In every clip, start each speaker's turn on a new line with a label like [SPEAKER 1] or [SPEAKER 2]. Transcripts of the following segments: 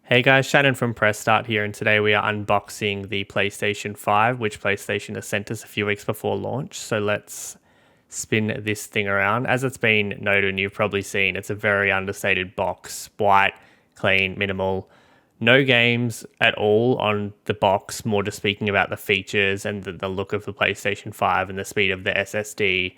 [SPEAKER 1] Hey guys, Shannon from Press Start here, and today we are unboxing the PlayStation 5, which PlayStation has sent us a few weeks before launch. So let's spin this thing around. As it's been noted, and you've probably seen, it's a very understated box, white, clean, minimal. No games at all on the box, more just speaking about the features and the look of the PlayStation 5 and the speed of the SSD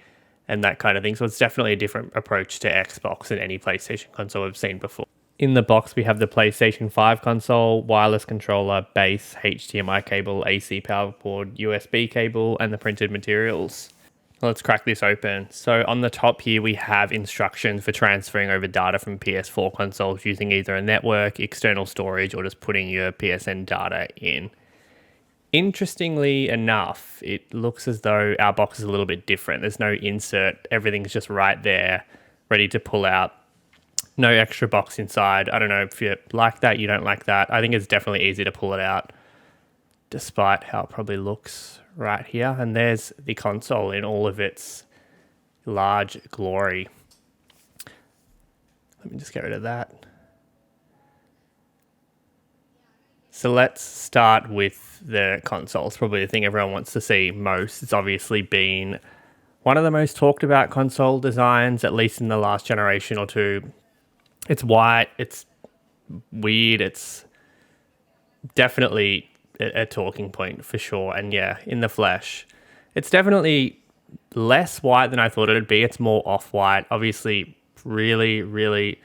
[SPEAKER 1] and that kind of thing. So it's definitely a different approach to Xbox than any PlayStation console we've seen before. In the box, we have the PlayStation 5 console, wireless controller, base, HDMI cable, AC power cord, USB cable, and the printed materials. Let's crack this open. So on the top here, we have instructions for transferring over data from PS4 consoles using either a network, external storage, or just putting your PSN data in. Interestingly enough, it looks as though our box is a little bit different. There's no insert. Everything's just right there, ready to pull out. No extra box inside. I don't know if you like that, you don't like that. I think it's definitely easy to pull it out, despite how it probably looks right here. And there's the console in all of its large glory. Let me just get rid of that. So let's start with the console. It's probably the thing everyone wants to see most. It's obviously been one of the most talked about console designs, at least in the last generation or two. It's white, it's weird, it's definitely a talking point for sure. And yeah, in the flesh, it's definitely less white than I thought it'd be. It's more off-white, obviously really, really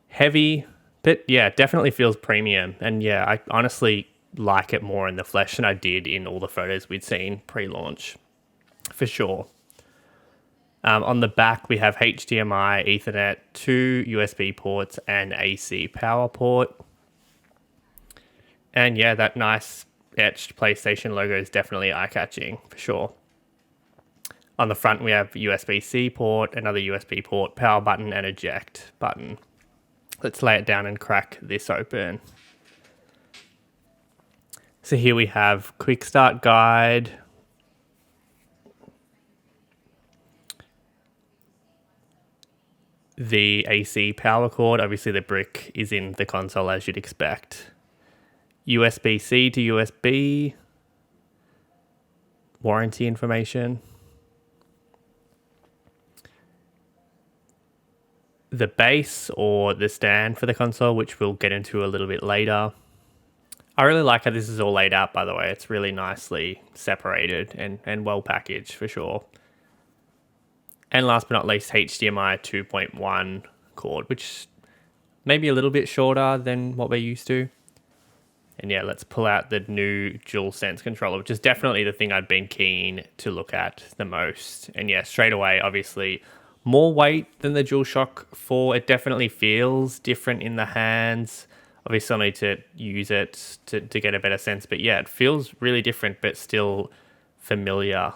[SPEAKER 1] heavy, but yeah, definitely feels premium. And yeah, I honestly like it more in the flesh than I did in all the photos we'd seen pre-launch, for sure. On the back, we have HDMI, Ethernet, 2 USB ports, and AC power port. And yeah, that nice etched PlayStation logo is definitely eye-catching, for sure. On the front, we have USB-C port, another USB port, power button, and eject button. Let's lay it down and crack this open. So here we have quick start guide, the AC power cord, obviously the brick is in the console as you'd expect. USB-C to USB, warranty information. The base or the stand for the console, which we'll get into a little bit later. I really like how this is all laid out, by the way. It's really nicely separated and well packaged for sure. And last but not least, HDMI 2.1 cord, which may be a little bit shorter than what we're used to. And yeah, let's pull out the new DualSense controller, which is definitely the thing I'd been keen to look at the most. And yeah, straight away, obviously, more weight than the DualShock 4. It definitely feels different in the hands. Obviously, I need to use it to get a better sense. But yeah, it feels really different, but still familiar.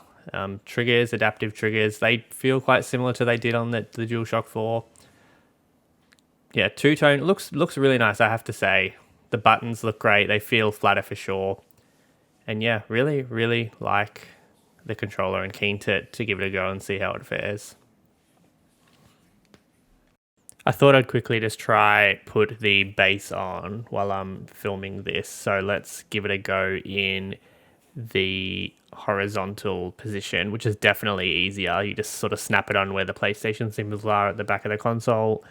[SPEAKER 1] Triggers, adaptive triggers, they feel quite similar to they did on the DualShock 4. Yeah, two-tone looks really nice, I have to say. The buttons look great. They feel flatter for sure. And yeah, really, really like the controller and keen to give it a go and see how it fares. I thought I'd quickly just try put the base on while I'm filming this. So let's give it a go in the horizontal position, which is definitely easier. You just sort of snap it on where the PlayStation symbols are at the back of the console,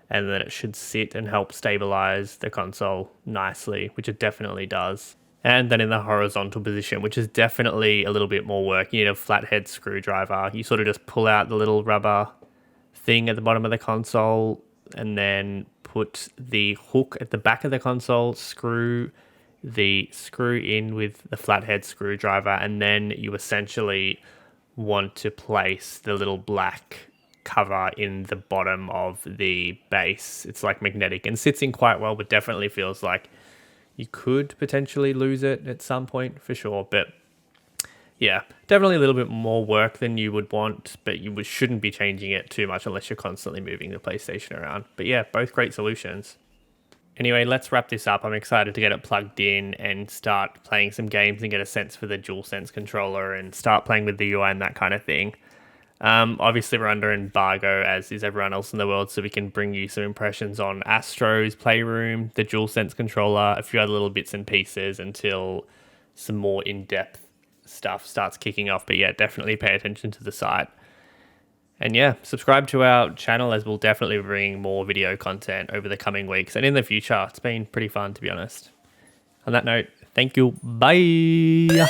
[SPEAKER 1] and then it should sit and help stabilize the console nicely, which it definitely does. And then in the horizontal position, which is definitely a little bit more work, you need a flathead screwdriver. You sort of just pull out the little rubber thing at the bottom of the console and then put the hook at the back of the console, screw the screw in with the flathead screwdriver, and then you essentially want to place the little black cover in the bottom of the base. It's like magnetic and sits in quite well, but definitely feels like you could potentially lose it at some point for sure. But yeah, definitely a little bit more work than you would want, but you shouldn't be changing it too much unless you're constantly moving the PlayStation around. But yeah, both great solutions. Anyway, let's wrap this up. I'm excited to get it plugged in and start playing some games and get a sense for the DualSense controller and start playing with the UI and that kind of thing. Obviously, we're under embargo, as is everyone else in the world, so we can bring you some impressions on Astro's Playroom, the DualSense controller, a few other little bits and pieces until some more in-depth stuff starts kicking off. But yeah, definitely pay attention to the site. And yeah, subscribe to our channel, as we'll definitely bring more video content over the coming weeks and in the future. It's been pretty fun, to be honest. On that note, thank you. Bye.